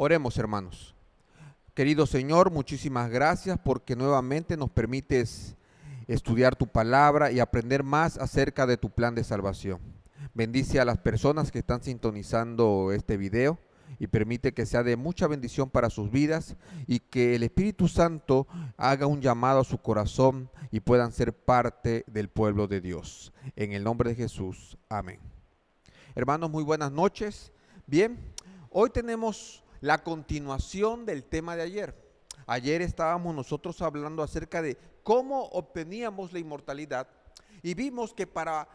Oremos, hermanos. Querido Señor, muchísimas gracias porque nuevamente nos permites estudiar tu palabra y aprender más acerca de tu plan de salvación. Bendice a las personas que están sintonizando este video y permite que sea de mucha bendición para sus vidas y que el Espíritu Santo haga un llamado a su corazón y puedan ser parte del pueblo de Dios. En el nombre de Jesús, amén. Hermanos, muy buenas noches. Bien, hoy tenemos la continuación del tema de ayer. Ayer estábamos nosotros hablando acerca de cómo obteníamos la inmortalidad y vimos que para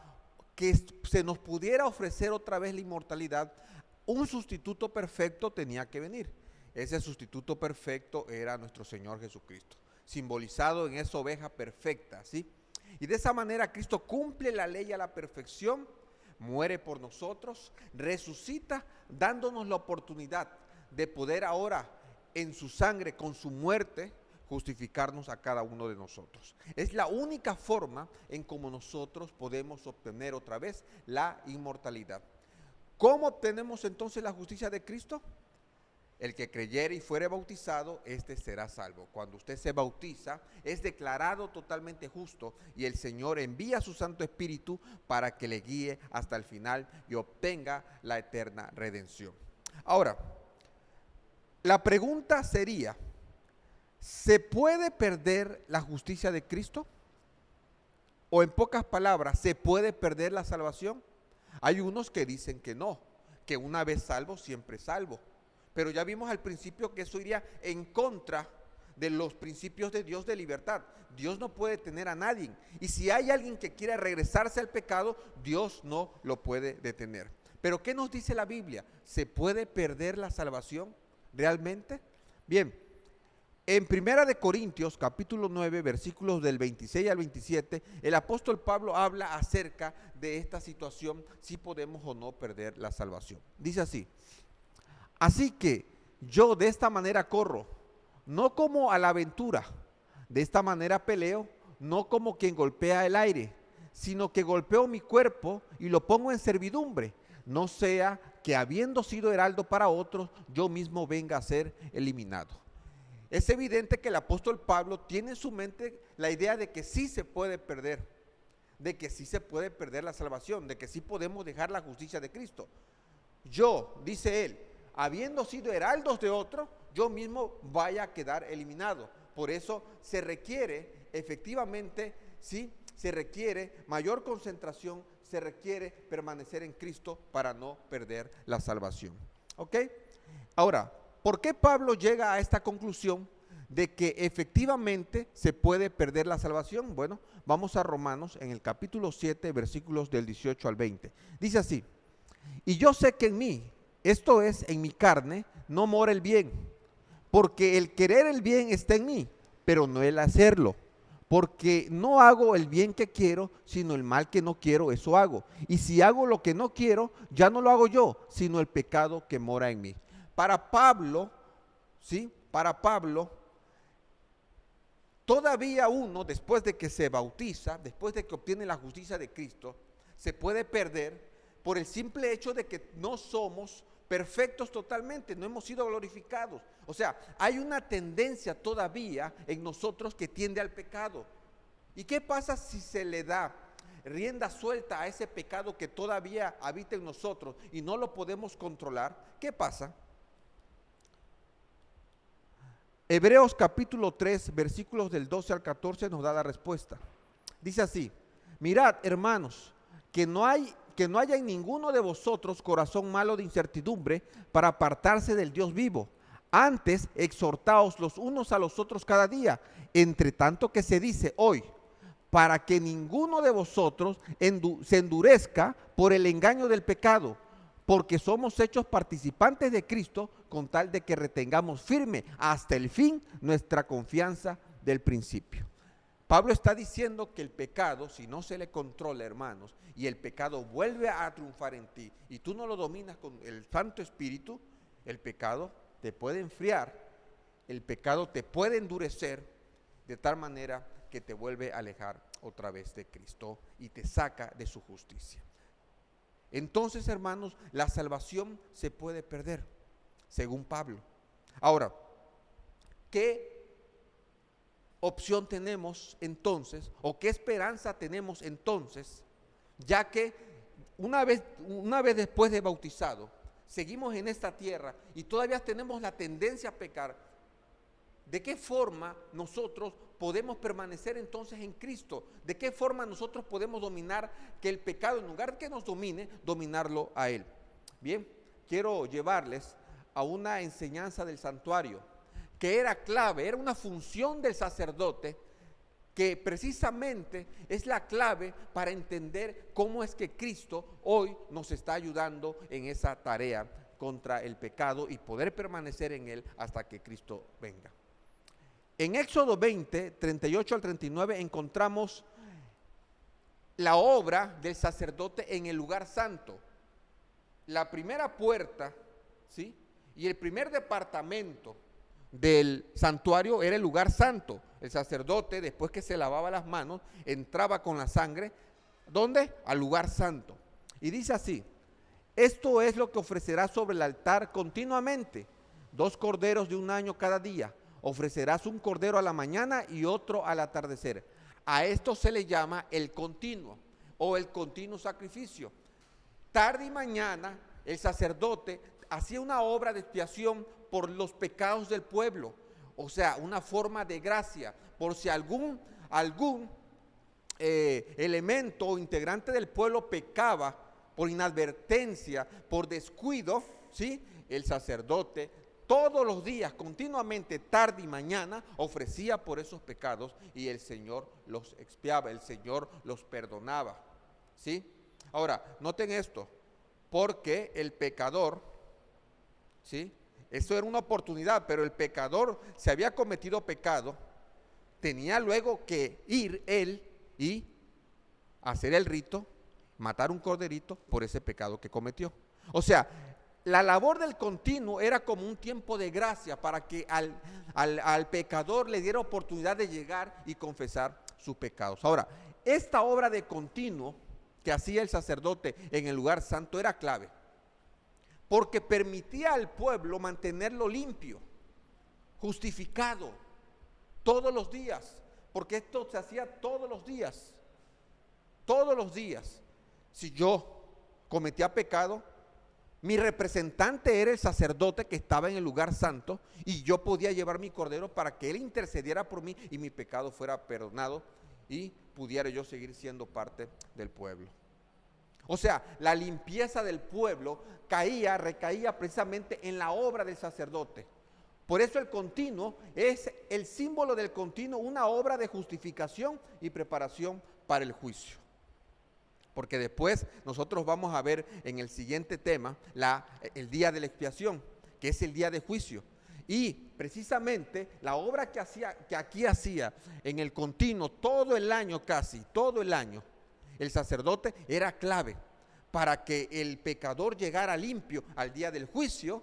que se nos pudiera ofrecer otra vez la inmortalidad, un sustituto perfecto tenía que venir. Ese sustituto perfecto era nuestro Señor Jesucristo, simbolizado en esa oveja perfecta, ¿sí? Y de esa manera Cristo cumple la ley a la perfección, muere por nosotros, resucita, dándonos la oportunidad de poder ahora en su sangre, con su muerte, justificarnos a cada uno de nosotros. Es la única forma en cómo nosotros podemos obtener otra vez la inmortalidad. ¿Cómo obtenemos entonces la justicia de Cristo? El que creyere y fuere bautizado, este será salvo. Cuando usted se bautiza, es declarado totalmente justo y el Señor envía su Santo Espíritu para que le guíe hasta el final y obtenga la eterna redención. Ahora, la pregunta sería, ¿se puede perder la justicia de Cristo? O en pocas palabras, ¿se puede perder la salvación? Hay unos que dicen que no, que una vez salvo, siempre salvo. Pero ya vimos al principio que eso iría en contra de los principios de Dios de libertad. Dios no puede detener a nadie. Y si hay alguien que quiera regresarse al pecado, Dios no lo puede detener. Pero ¿qué nos dice la Biblia? ¿Se puede perder la salvación realmente? Bien, en 1 Corintios capítulo 9, versículos del 26 al 27, el apóstol Pablo habla acerca de esta situación, si podemos o no perder la salvación. Dice así: así que yo de esta manera corro, no como a la aventura, de esta manera peleo, no como quien golpea el aire, sino que golpeo mi cuerpo y lo pongo en servidumbre, no sea que habiendo sido heraldo para otros, yo mismo venga a ser eliminado. Es evidente que el apóstol Pablo tiene en su mente la idea de que sí se puede perder, de que sí se puede perder la salvación, de que sí podemos dejar la justicia de Cristo. Yo, dice él, habiendo sido heraldos de otro, yo mismo vaya a quedar eliminado. Por eso se requiere, efectivamente, sí, se requiere mayor concentración, se requiere permanecer en Cristo para no perder la salvación. ¿Ok? Ahora, ¿por qué Pablo llega a esta conclusión de que efectivamente se puede perder la salvación? Bueno, vamos a Romanos en el capítulo 7, versículos del 18 al 20. Dice así: y yo sé que en mí, esto es, en mi carne, no mora el bien, porque el querer el bien está en mí, pero no el hacerlo. Porque no hago el bien que quiero, sino el mal que no quiero, eso hago. Y si hago lo que no quiero, ya no lo hago yo, sino el pecado que mora en mí. Para Pablo, ¿sí? Para Pablo, todavía uno, después de que se bautiza, después de que obtiene la justicia de Cristo, se puede perder por el simple hecho de que no somos perfectos totalmente, no hemos sido glorificados. O sea, hay una tendencia todavía en nosotros que tiende al pecado. ¿Y qué pasa si se le da rienda suelta a ese pecado que todavía habita en nosotros y no lo podemos controlar? ¿Qué pasa? Hebreos capítulo 3, versículos del 12 al 14 nos da la respuesta. Dice así: mirad, hermanos, que no haya en ninguno de vosotros corazón malo de incertidumbre para apartarse del Dios vivo. Antes, exhortaos los unos a los otros cada día, entre tanto que se dice hoy, para que ninguno de vosotros se endurezca por el engaño del pecado, porque somos hechos participantes de Cristo, con tal de que retengamos firme hasta el fin nuestra confianza del principio. Pablo está diciendo que el pecado, si no se le controla, hermanos, y el pecado vuelve a triunfar en ti, y tú no lo dominas con el Santo Espíritu, el pecado te puede enfriar, el pecado te puede endurecer, de tal manera que te vuelve a alejar otra vez de Cristo y te saca de su justicia. Entonces, hermanos, la salvación se puede perder, según Pablo. Ahora, ¿qué opción tenemos entonces, o qué esperanza tenemos entonces, ya que una vez después de bautizado, seguimos en esta tierra y todavía tenemos la tendencia a pecar? ¿De qué forma nosotros podemos permanecer entonces en Cristo? ¿De qué forma nosotros podemos dominar que el pecado, en lugar de que nos domine, dominarlo a Él? Bien, quiero llevarles a una enseñanza del santuario, que era clave, era una función del sacerdote, que precisamente es la clave para entender cómo es que Cristo hoy nos está ayudando en esa tarea contra el pecado y poder permanecer en Él hasta que Cristo venga. En Éxodo 20, 38 al 39 encontramos la obra del sacerdote en el lugar santo. La primera puerta, ¿sí?, y el primer departamento del santuario era el lugar santo. El sacerdote, después que se lavaba las manos, entraba con la sangre, ¿dónde? Al lugar santo. Y dice así: esto es lo que ofrecerás sobre el altar continuamente, 2 corderos de un año cada día. Ofrecerás un cordero a la mañana y otro al atardecer. A esto se le llama el continuo o el continuo sacrificio. Tarde y mañana el sacerdote hacía una obra de expiación por los pecados del pueblo, o sea, una forma de gracia, por si algún elemento o integrante del pueblo pecaba por inadvertencia, por descuido, ¿sí?, el sacerdote todos los días, continuamente, tarde y mañana, ofrecía por esos pecados y el Señor los expiaba, el Señor los perdonaba, ¿sí? Ahora, noten esto, porque el pecador, ¿sí?, eso era una oportunidad, pero el pecador, si había cometido pecado, tenía luego que ir él y hacer el rito, matar un corderito por ese pecado que cometió. O sea, la labor del continuo era como un tiempo de gracia para que al pecador le diera oportunidad de llegar y confesar sus pecados. Ahora, esta obra de continuo que hacía el sacerdote en el lugar santo era clave, porque permitía al pueblo mantenerlo limpio, justificado, todos los días, porque esto se hacía todos los días. Todos los días. Si yo cometía pecado, mi representante era el sacerdote que estaba en el lugar santo y yo podía llevar mi cordero para que él intercediera por mí y mi pecado fuera perdonado y pudiera yo seguir siendo parte del pueblo. O sea, la limpieza del pueblo recaía precisamente en la obra del sacerdote. Por eso el continuo es el símbolo del continuo, una obra de justificación y preparación para el juicio. Porque después nosotros vamos a ver en el siguiente tema el día de la expiación, que es el día de juicio. Y precisamente la obra que aquí hacía en el continuo todo el año, casi todo el año, el sacerdote era clave para que el pecador llegara limpio al día del juicio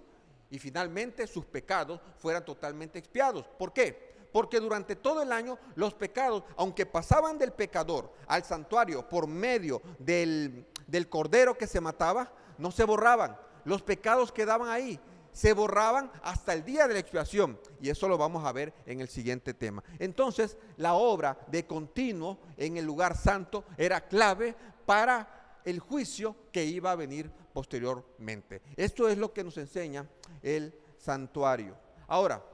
y finalmente sus pecados fueran totalmente expiados. ¿Por qué? Porque durante todo el año los pecados, aunque pasaban del pecador al santuario por medio del cordero que se mataba, no se borraban. Los pecados quedaban ahí, se borraban hasta el día de la expiación. Y eso lo vamos a ver en el siguiente tema. Entonces, la obra de continuo en el lugar santo era clave para el juicio que iba a venir posteriormente. Esto es lo que nos enseña el santuario. Ahora,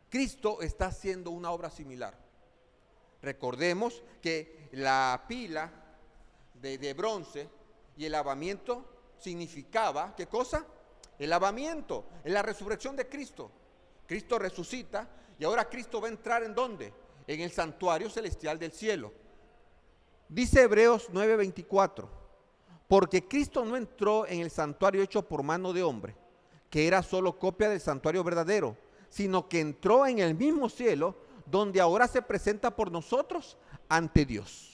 Cristo está haciendo una obra similar. Recordemos que la pila de bronce y el lavamiento significaba, ¿qué cosa? El lavamiento, en la resurrección de Cristo. Cristo resucita y ahora Cristo va a entrar ¿en dónde? En el santuario celestial del cielo. Dice Hebreos 9:24, porque Cristo no entró en el santuario hecho por mano de hombre, que era solo copia del santuario verdadero, sino que entró en el mismo cielo, donde ahora se presenta por nosotros ante Dios.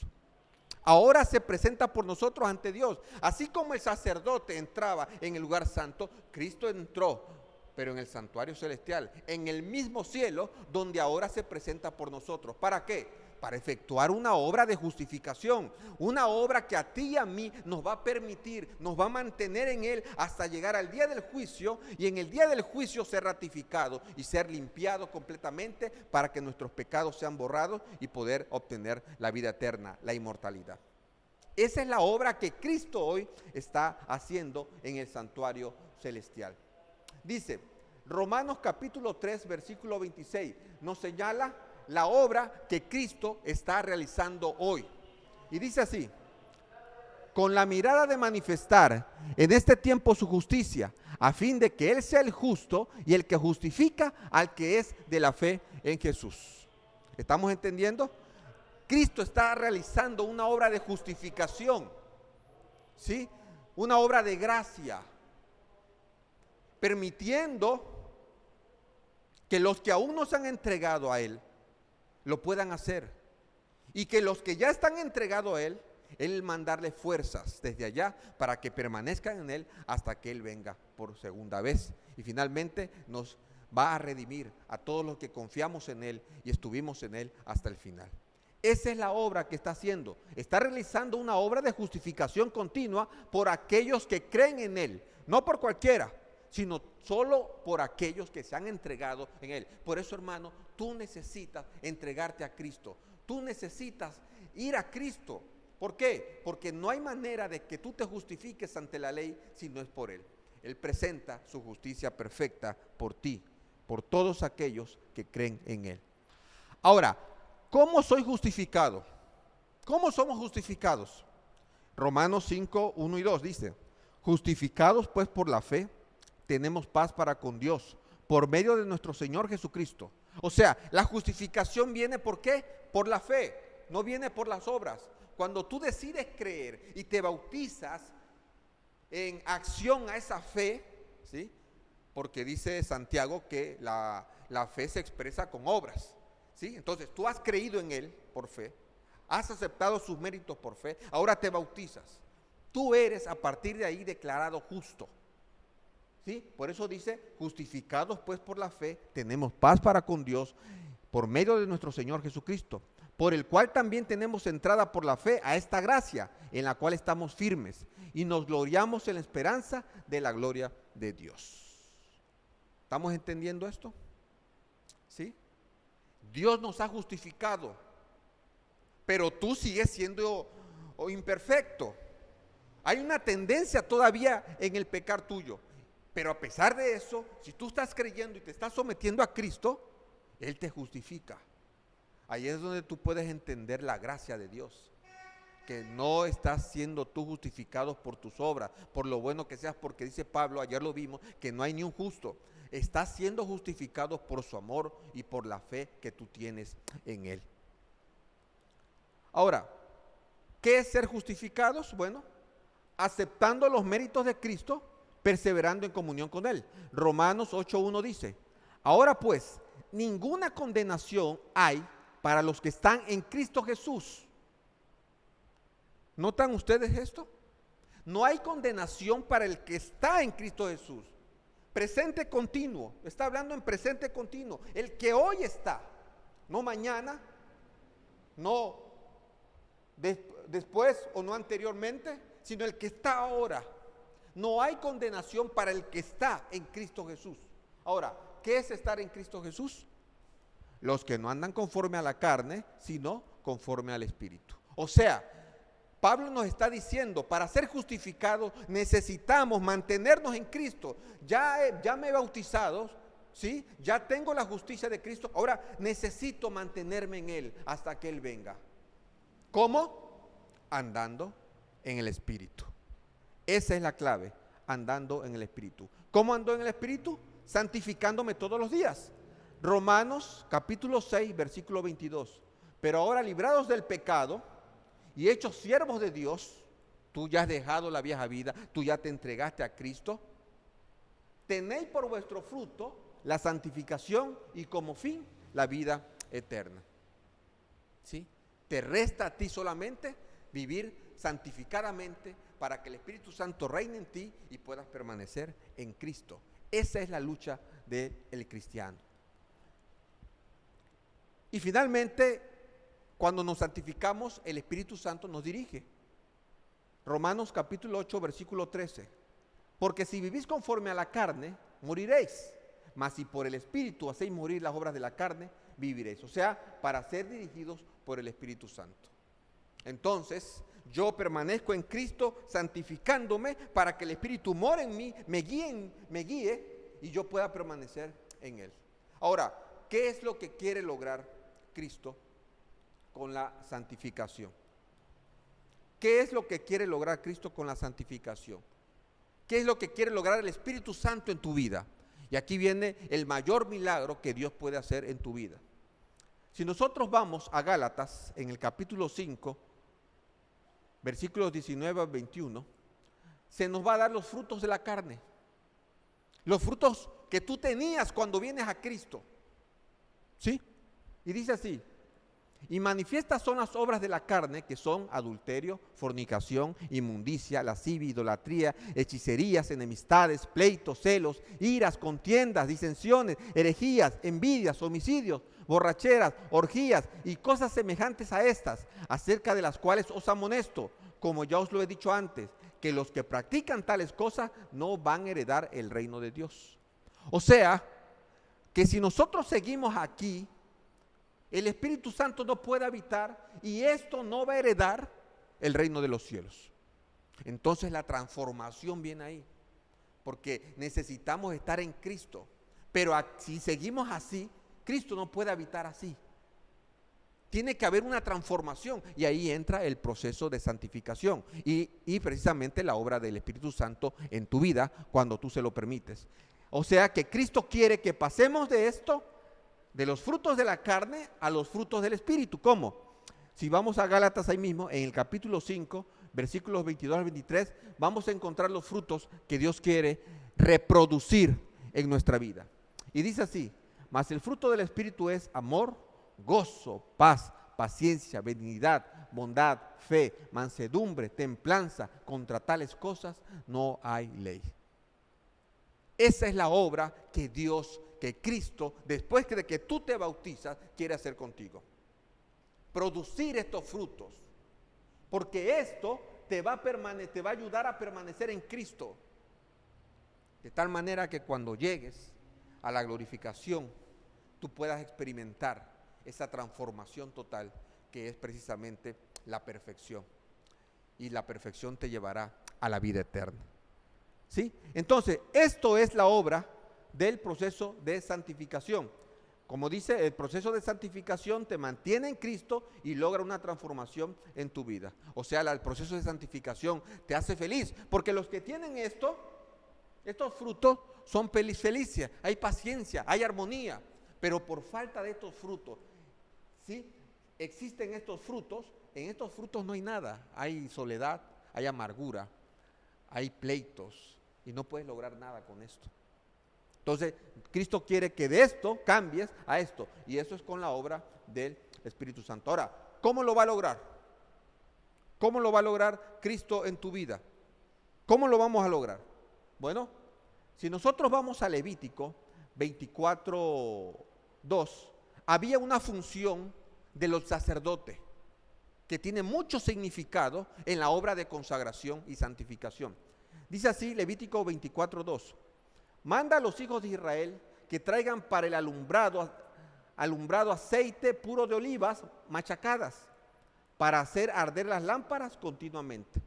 Ahora se presenta por nosotros ante Dios. Así como el sacerdote entraba en el lugar santo, Cristo entró, pero en el santuario celestial, en el mismo cielo, donde ahora se presenta por nosotros. ¿Para qué? Para efectuar una obra de justificación, una obra que a ti y a mí nos va a permitir, nos va a mantener en Él hasta llegar al día del juicio, y en el día del juicio ser ratificado y ser limpiado completamente para que nuestros pecados sean borrados y poder obtener la vida eterna, la inmortalidad. Esa es la obra que Cristo hoy está haciendo en el santuario celestial. Dice Romanos capítulo 3, versículo 26, nos señala la obra que Cristo está realizando hoy. Y dice así: con la mirada de manifestar en este tiempo su justicia, a fin de que Él sea el justo y el que justifica al que es de la fe en Jesús. ¿Estamos entendiendo? Cristo está realizando una obra de justificación, ¿sí? Una obra de gracia, permitiendo que los que aún no se han entregado a Él lo puedan hacer, y que los que ya están entregados a Él mandarle fuerzas desde allá para que permanezcan en Él hasta que Él venga por segunda vez, y finalmente nos va a redimir a todos los que confiamos en Él y estuvimos en Él hasta el final. Esa es la obra que está haciendo. Está realizando una obra de justificación continua por aquellos que creen en Él, no por cualquiera, sino solo por aquellos que se han entregado en Él. Por eso, hermano, tú necesitas entregarte a Cristo. Tú necesitas ir a Cristo. ¿Por qué? Porque no hay manera de que tú te justifiques ante la ley si no es por Él. Él presenta su justicia perfecta por ti, por todos aquellos que creen en Él. Ahora, ¿cómo soy justificado? ¿Cómo somos justificados? Romanos 5, 1 y 2 dice: justificados pues por la fe, tenemos paz para con Dios, por medio de nuestro Señor Jesucristo. O sea, la justificación viene ¿por qué? Por la fe, no viene por las obras. Cuando tú decides creer y te bautizas en acción a esa fe, ¿sí? Porque dice Santiago que la fe se expresa con obras, ¿sí? Entonces tú has creído en Él por fe, has aceptado sus méritos por fe, ahora te bautizas. Tú eres a partir de ahí declarado justo, ¿sí? Por eso dice: justificados pues por la fe, tenemos paz para con Dios por medio de nuestro Señor Jesucristo, por el cual también tenemos entrada por la fe a esta gracia, en la cual estamos firmes y nos gloriamos en la esperanza de la gloria de Dios. ¿Estamos entendiendo esto? ¿Sí? Dios nos ha justificado, pero tú sigues siendo imperfecto. Hay una tendencia todavía en el pecar tuyo. Pero a pesar de eso, si tú estás creyendo y te estás sometiendo a Cristo, Él te justifica. Ahí es donde tú puedes entender la gracia de Dios, que no estás siendo tú justificado por tus obras, por lo bueno que seas, porque dice Pablo, ayer lo vimos, que no hay ni un justo. Estás siendo justificado por su amor y por la fe que tú tienes en Él. Ahora, ¿qué es ser justificados? Bueno, aceptando los méritos de Cristo, perseverando en comunión con Él. Romanos 8:1 dice: ahora pues, ninguna condenación hay para los que están en Cristo Jesús. ¿Notan ustedes esto? No hay condenación para el que está en Cristo Jesús. Presente continuo, está hablando en presente continuo. El que hoy está, no mañana, no después o no anteriormente, sino el que está ahora. No hay condenación para el que está en Cristo Jesús. Ahora, ¿qué es estar en Cristo Jesús? Los que no andan conforme a la carne, sino conforme al Espíritu. O sea, Pablo nos está diciendo, para ser justificados necesitamos mantenernos en Cristo. Ya me he bautizado, ¿sí? Ya tengo la justicia de Cristo. Ahora necesito mantenerme en Él hasta que Él venga. ¿Cómo? Andando en el Espíritu. Esa es la clave, andando en el Espíritu. ¿Cómo ando en el Espíritu? Santificándome todos los días. Romanos capítulo 6, versículo 22. Pero ahora, librados del pecado y hechos siervos de Dios, tú ya has dejado la vieja vida, tú ya te entregaste a Cristo. Tenéis por vuestro fruto la santificación y como fin la vida eterna. ¿Sí? Te resta a ti solamente vivir santificadamente para que el Espíritu Santo reine en ti y puedas permanecer en Cristo. Esa es la lucha del cristiano. Y finalmente, cuando nos santificamos, el Espíritu Santo nos dirige. Romanos capítulo 8, versículo 13. Porque si vivís conforme a la carne, moriréis. Mas si por el Espíritu hacéis morir las obras de la carne, viviréis. O sea, para ser dirigidos por el Espíritu Santo. Entonces, yo permanezco en Cristo santificándome para que el Espíritu more en mí, me guíe y yo pueda permanecer en Él. Ahora, ¿qué es lo que quiere lograr Cristo con la santificación? ¿Qué es lo que quiere lograr Cristo con la santificación? ¿Qué es lo que quiere lograr el Espíritu Santo en tu vida? Y aquí viene el mayor milagro que Dios puede hacer en tu vida. Si nosotros vamos a Gálatas, en el capítulo 5, versículos 19 al 21, se nos va a dar los frutos de la carne. Los frutos que tú tenías cuando vienes a Cristo. ¿Sí? Y dice así: y manifiestas son las obras de la carne, que son adulterio, fornicación, inmundicia, lascivia, idolatría, hechicerías, enemistades, pleitos, celos, iras, contiendas, disensiones, herejías, envidias, homicidios, borracheras, orgías y cosas semejantes a estas, acerca de las cuales os amonesto, como ya os lo he dicho antes, que los que practican tales cosas no van a heredar el reino de Dios. O sea, que si nosotros seguimos aquí, el Espíritu Santo no puede habitar y esto no va a heredar el reino de los cielos. Entonces la transformación viene ahí, porque necesitamos estar en Cristo. Pero si seguimos así, Cristo no puede habitar así. Tiene que haber una transformación y ahí entra el proceso de santificación y precisamente la obra del Espíritu Santo en tu vida cuando tú se lo permites. O sea que Cristo quiere que pasemos de esto, de los frutos de la carne a los frutos del Espíritu. ¿Cómo? Si vamos a Gálatas ahí mismo, en el capítulo 5, versículos 22 al 23, vamos a encontrar los frutos que Dios quiere reproducir en nuestra vida. Y dice así: mas el fruto del Espíritu es amor, gozo, paz, paciencia, benignidad, bondad, fe, mansedumbre, templanza. Contra tales cosas no hay ley. Esa es la obra que Cristo, después de que tú te bautizas, quiere hacer contigo. Producir estos frutos. Porque esto te va a ayudar a permanecer en Cristo. De tal manera que cuando llegues a la glorificación, tú puedas experimentar esa transformación total que es precisamente la perfección. Y la perfección te llevará a la vida eterna. ¿Sí? Entonces, esto es la obra del proceso de santificación. Como dice, el proceso de santificación te mantiene en Cristo y logra una transformación en tu vida. O sea, el proceso de santificación te hace feliz, porque los que tienen estos frutos son felices, hay paciencia, hay armonía, pero por falta de estos frutos, ¿sí? Existen estos frutos, en estos frutos no hay nada, hay soledad, hay amargura, hay pleitos y no puedes lograr nada con esto. Entonces, Cristo quiere que de esto cambies a esto, y eso es con la obra del Espíritu Santo. Ahora, ¿cómo lo va a lograr? ¿Cómo lo va a lograr Cristo en tu vida? ¿Cómo lo vamos a lograr? Bueno, si nosotros vamos a Levítico 24:2, había una función de los sacerdotes que tiene mucho significado en la obra de consagración y santificación. Dice así Levítico 24:2: manda a los hijos de Israel que traigan para el alumbrado aceite puro de olivas machacadas para hacer arder las lámparas continuamente.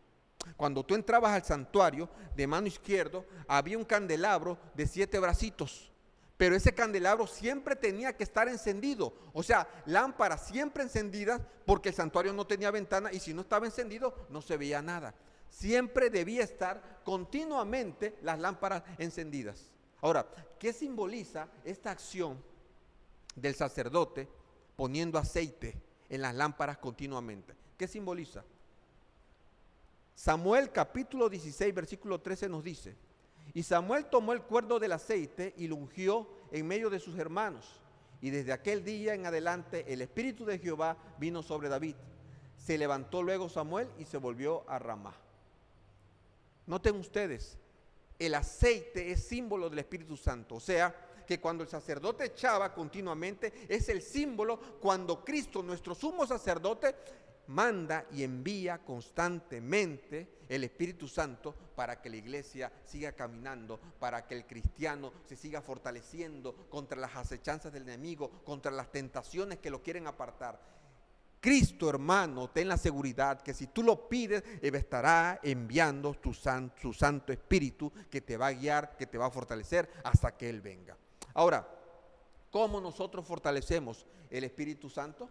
Cuando tú entrabas al santuario, de mano izquierda había un candelabro de 7 bracitos, pero ese candelabro siempre tenía que estar encendido, o sea, lámparas siempre encendidas, porque el santuario no tenía ventana y si no estaba encendido no se veía nada. Siempre debía estar continuamente las lámparas encendidas. Ahora, ¿qué simboliza esta acción del sacerdote poniendo aceite en las lámparas continuamente? ¿Qué simboliza? Samuel capítulo 16 versículo 13 nos dice: y Samuel tomó el cuerno del aceite y lo ungió en medio de sus hermanos, y desde aquel día en adelante el Espíritu de Jehová vino sobre David. Se levantó luego Samuel y se volvió a Ramá. Noten ustedes, el aceite es símbolo del Espíritu Santo, o sea, que cuando el sacerdote echaba continuamente es el símbolo cuando Cristo, nuestro sumo sacerdote, manda y envía constantemente el Espíritu Santo para que la iglesia siga caminando, para que el cristiano se siga fortaleciendo contra las acechanzas del enemigo, contra las tentaciones que lo quieren apartar. Cristo, hermano, ten la seguridad que si tú lo pides, Él estará enviando su Santo Espíritu que te va a guiar, que te va a fortalecer hasta que Él venga. Ahora, ¿cómo nosotros fortalecemos el Espíritu Santo?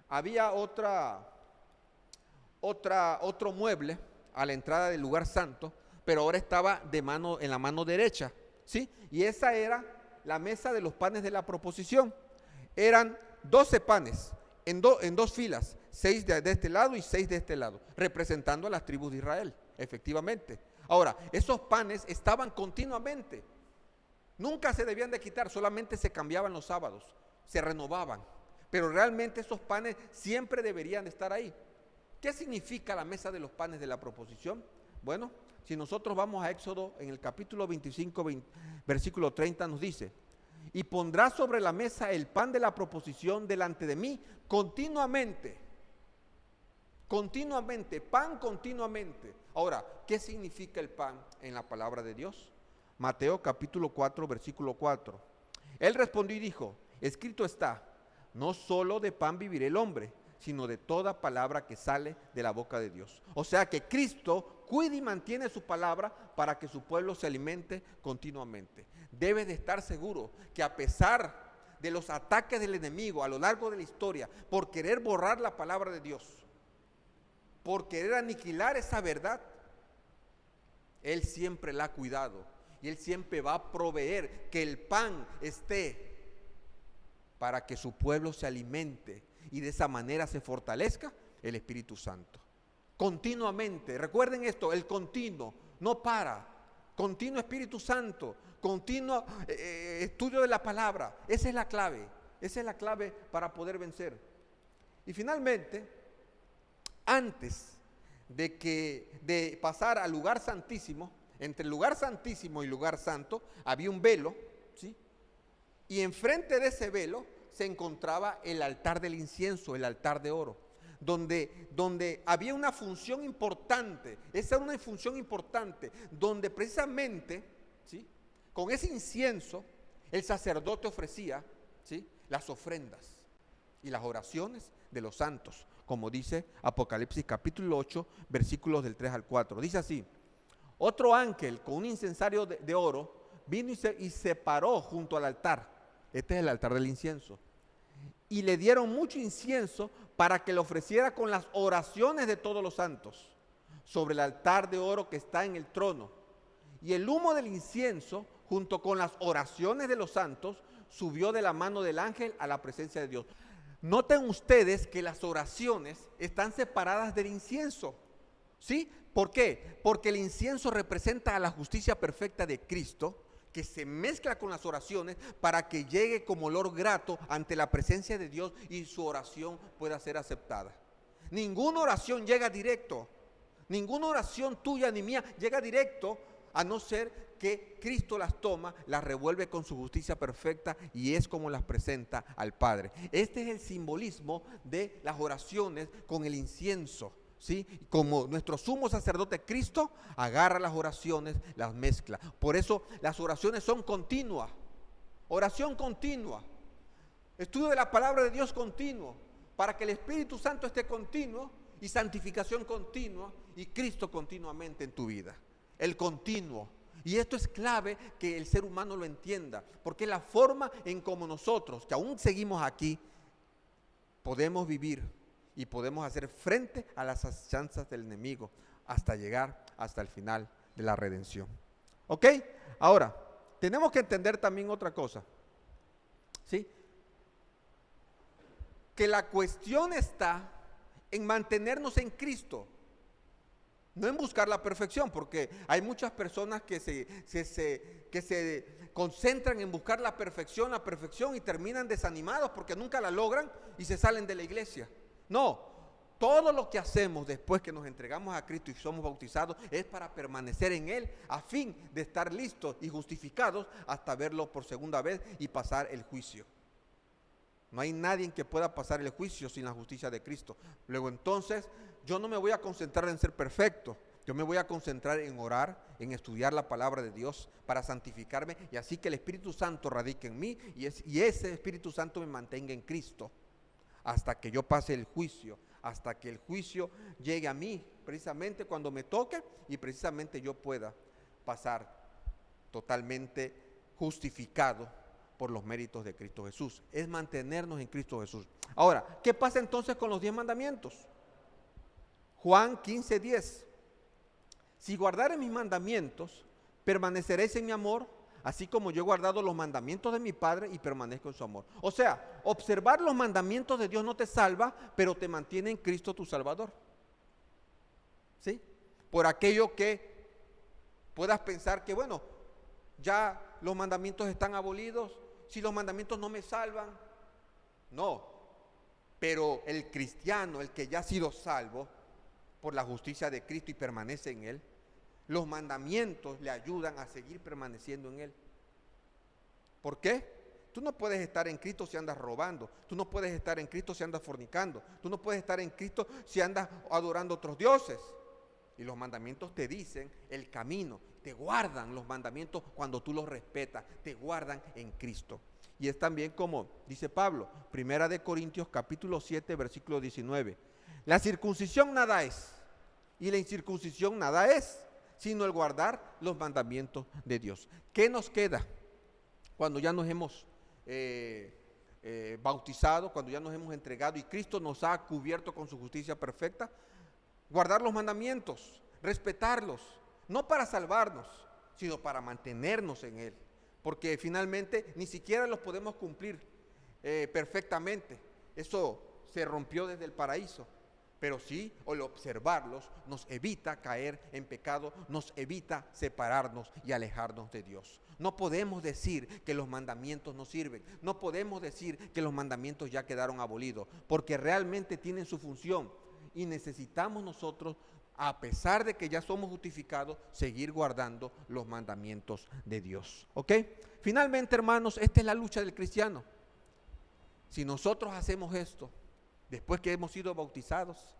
Había otro mueble a la entrada del lugar santo, pero ahora estaba en la mano derecha, ¿sí? Y esa era la mesa de los panes de la proposición. Eran 12 panes en dos filas, 6 de este lado y 6 de este lado, representando a las tribus de Israel, efectivamente. Ahora, esos panes estaban continuamente, nunca se debían de quitar, solamente se cambiaban los sábados, se renovaban, pero realmente esos panes siempre deberían estar ahí. ¿Qué significa la mesa de los panes de la proposición? Bueno, si nosotros vamos a Éxodo, en el capítulo 25, versículo 30, nos dice: y pondrás sobre la mesa el pan de la proposición delante de mí continuamente. Continuamente, pan continuamente. Ahora, ¿qué significa el pan en la palabra de Dios? Mateo capítulo 4, versículo 4. Él respondió y dijo: escrito está, no solo de pan vivirá el hombre, sino de toda palabra que sale de la boca de Dios. O sea que Cristo cuida y mantiene su palabra para que su pueblo se alimente continuamente. Debe de estar seguro que a pesar de los ataques del enemigo a lo largo de la historia, por querer borrar la palabra de Dios, por querer aniquilar esa verdad, Él siempre la ha cuidado y Él siempre va a proveer que el pan esté para que su pueblo se alimente y de esa manera se fortalezca el Espíritu Santo. Continuamente, recuerden esto, el continuo, no para, continuo Espíritu Santo, continuo estudio de la palabra, esa es la clave para poder vencer. Y finalmente, antes de pasar al lugar santísimo, entre el lugar santísimo y el lugar santo, había un velo, ¿sí? Y enfrente de ese velo se encontraba el altar del incienso, el altar de oro, donde había una función importante. Esa era una función importante, donde precisamente, ¿sí?, con ese incienso el sacerdote ofrecía, ¿sí?, las ofrendas y las oraciones de los santos, como dice Apocalipsis capítulo 8, versículos del 3 al 4. Dice así: otro ángel con un incensario de oro vino y se paró junto al altar. Este es el altar del incienso. Y le dieron mucho incienso para que le ofreciera con las oraciones de todos los santos sobre el altar de oro que está en el trono. Y el humo del incienso, junto con las oraciones de los santos, subió de la mano del ángel a la presencia de Dios. Noten ustedes que las oraciones están separadas del incienso, ¿sí? ¿Por qué? Porque el incienso representa a la justicia perfecta de Cristo, que se mezcla con las oraciones para que llegue como olor grato ante la presencia de Dios y su oración pueda ser aceptada. Ninguna oración llega directo, ninguna oración tuya ni mía llega directo, a no ser que Cristo las toma, las revuelve con su justicia perfecta y es como las presenta al Padre. Este es el simbolismo de las oraciones con el incienso, ¿sí? Como nuestro sumo sacerdote Cristo agarra las oraciones, las mezcla. Por eso las oraciones son continuas. Oración continua. Estudio de la palabra de Dios continuo. Para que el Espíritu Santo esté continuo y santificación continua y Cristo continuamente en tu vida. El continuo. Y esto es clave que el ser humano lo entienda. Porque es la forma en como nosotros, que aún seguimos aquí, podemos vivir y podemos hacer frente a las acechanzas del enemigo hasta llegar hasta el final de la redención. ¿Ok? Ahora, tenemos que entender también otra cosa, ¿sí? Que la cuestión está en mantenernos en Cristo, no en buscar la perfección, porque hay muchas personas que se concentran en buscar la perfección y terminan desanimados porque nunca la logran y se salen de la iglesia. No, todo lo que hacemos después que nos entregamos a Cristo y somos bautizados es para permanecer en Él, a fin de estar listos y justificados hasta verlo por segunda vez y pasar el juicio. No hay nadie que pueda pasar el juicio sin la justicia de Cristo. Luego entonces, yo no me voy a concentrar en ser perfecto. Yo me voy a concentrar en orar, en estudiar la palabra de Dios para santificarme y así que el Espíritu Santo radique en mí y ese Espíritu Santo me mantenga en Cristo hasta que yo pase el juicio, hasta que el juicio llegue a mí, precisamente cuando me toque y precisamente yo pueda pasar totalmente justificado por los méritos de Cristo Jesús. Es mantenernos en Cristo Jesús. Ahora, ¿qué pasa entonces con los 10 mandamientos? Juan 15:10. Si guardareis mis mandamientos, permaneceréis en mi amor, así como yo he guardado los mandamientos de mi Padre y permanezco en su amor. O sea, observar los mandamientos de Dios no te salva, pero te mantiene en Cristo tu Salvador. ¿Sí? Por aquello que puedas pensar que, bueno, ya los mandamientos están abolidos, si los mandamientos no me salvan. No, pero el cristiano, el que ya ha sido salvo por la justicia de Cristo y permanece en Él, los mandamientos le ayudan a seguir permaneciendo en Él. ¿Por qué? Tú no puedes estar en Cristo si andas robando. Tú no puedes estar en Cristo si andas fornicando. Tú no puedes estar en Cristo si andas adorando otros dioses. Y los mandamientos te dicen el camino. Te guardan los mandamientos cuando tú los respetas. Te guardan en Cristo. Y es también como dice Pablo, 1 Corintios capítulo 7, versículo 19. La circuncisión nada es, y la incircuncisión nada es, sino el guardar los mandamientos de Dios. ¿Qué nos queda cuando ya nos hemos bautizado, cuando ya nos hemos entregado y Cristo nos ha cubierto con su justicia perfecta? Guardar los mandamientos, respetarlos, no para salvarnos, sino para mantenernos en Él, porque finalmente ni siquiera los podemos cumplir perfectamente. Eso se rompió desde el paraíso. Pero sí, al observarlos, nos evita caer en pecado, nos evita separarnos y alejarnos de Dios. No podemos decir que los mandamientos no sirven, no podemos decir que los mandamientos ya quedaron abolidos, porque realmente tienen su función y necesitamos nosotros, a pesar de que ya somos justificados, seguir guardando los mandamientos de Dios. ¿Ok? Finalmente, hermanos, esta es la lucha del cristiano. Si nosotros hacemos esto, después que hemos sido bautizados,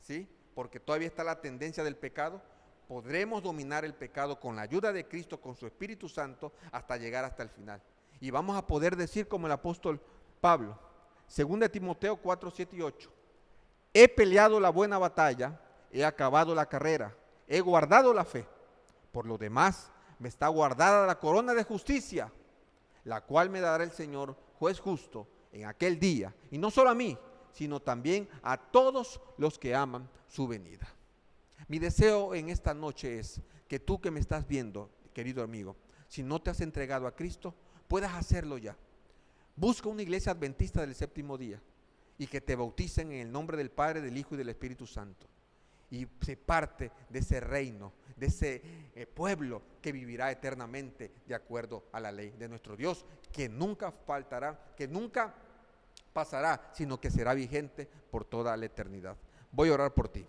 ¿sí? Porque todavía está la tendencia del pecado, podremos dominar el pecado con la ayuda de Cristo, con su Espíritu Santo, hasta llegar hasta el final. Y vamos a poder decir como el apóstol Pablo, 2 Timoteo 4, 7 y 8. He peleado la buena batalla, he acabado la carrera, he guardado la fe. Por lo demás, me está guardada la corona de justicia, la cual me dará el Señor, juez justo, en aquel día. Y no solo a mí, sino también a todos los que aman su venida. Mi deseo en esta noche es que tú que me estás viendo, querido amigo, si no te has entregado a Cristo, puedas hacerlo ya. Busca una iglesia adventista del séptimo día y que te bauticen en el nombre del Padre, del Hijo y del Espíritu Santo. Y se parte de ese reino, de ese pueblo que vivirá eternamente de acuerdo a la ley de nuestro Dios, que nunca faltará, que nunca pasará, sino que será vigente por toda la eternidad. Voy a orar por ti.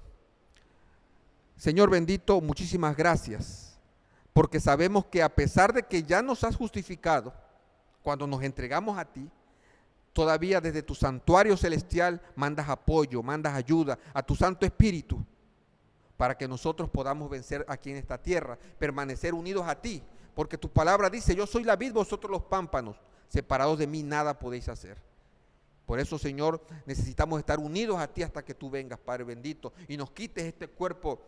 Señor bendito, muchísimas gracias, porque sabemos que a pesar de que ya nos has justificado, cuando nos entregamos a ti, todavía desde tu santuario celestial mandas apoyo, mandas ayuda a tu Santo Espíritu, para que nosotros podamos vencer aquí en esta tierra, permanecer unidos a ti, porque tu palabra dice, yo soy la vid, vosotros los pámpanos, separados de mí nada podéis hacer. Por eso, Señor, necesitamos estar unidos a ti hasta que tú vengas, Padre bendito, y nos quites este cuerpo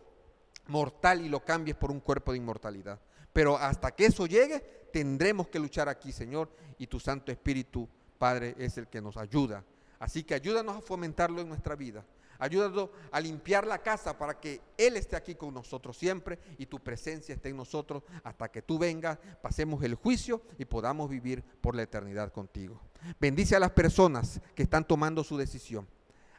mortal y lo cambies por un cuerpo de inmortalidad. Pero hasta que eso llegue, tendremos que luchar aquí, Señor, y tu Santo Espíritu, Padre, es el que nos ayuda. Así que ayúdanos a fomentarlo en nuestra vida. Ayúdanos a limpiar la casa para que Él esté aquí con nosotros siempre y tu presencia esté en nosotros hasta que tú vengas, pasemos el juicio y podamos vivir por la eternidad contigo. Bendice a las personas que están tomando su decisión.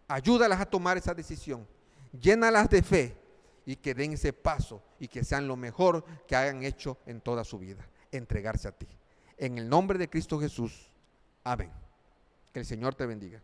Ayúdalas a tomar esa decisión. Llénalas de fe y que den ese paso y que sean lo mejor que hayan hecho en toda su vida, entregarse a ti. En el nombre de Cristo Jesús. Amén. Que el Señor te bendiga.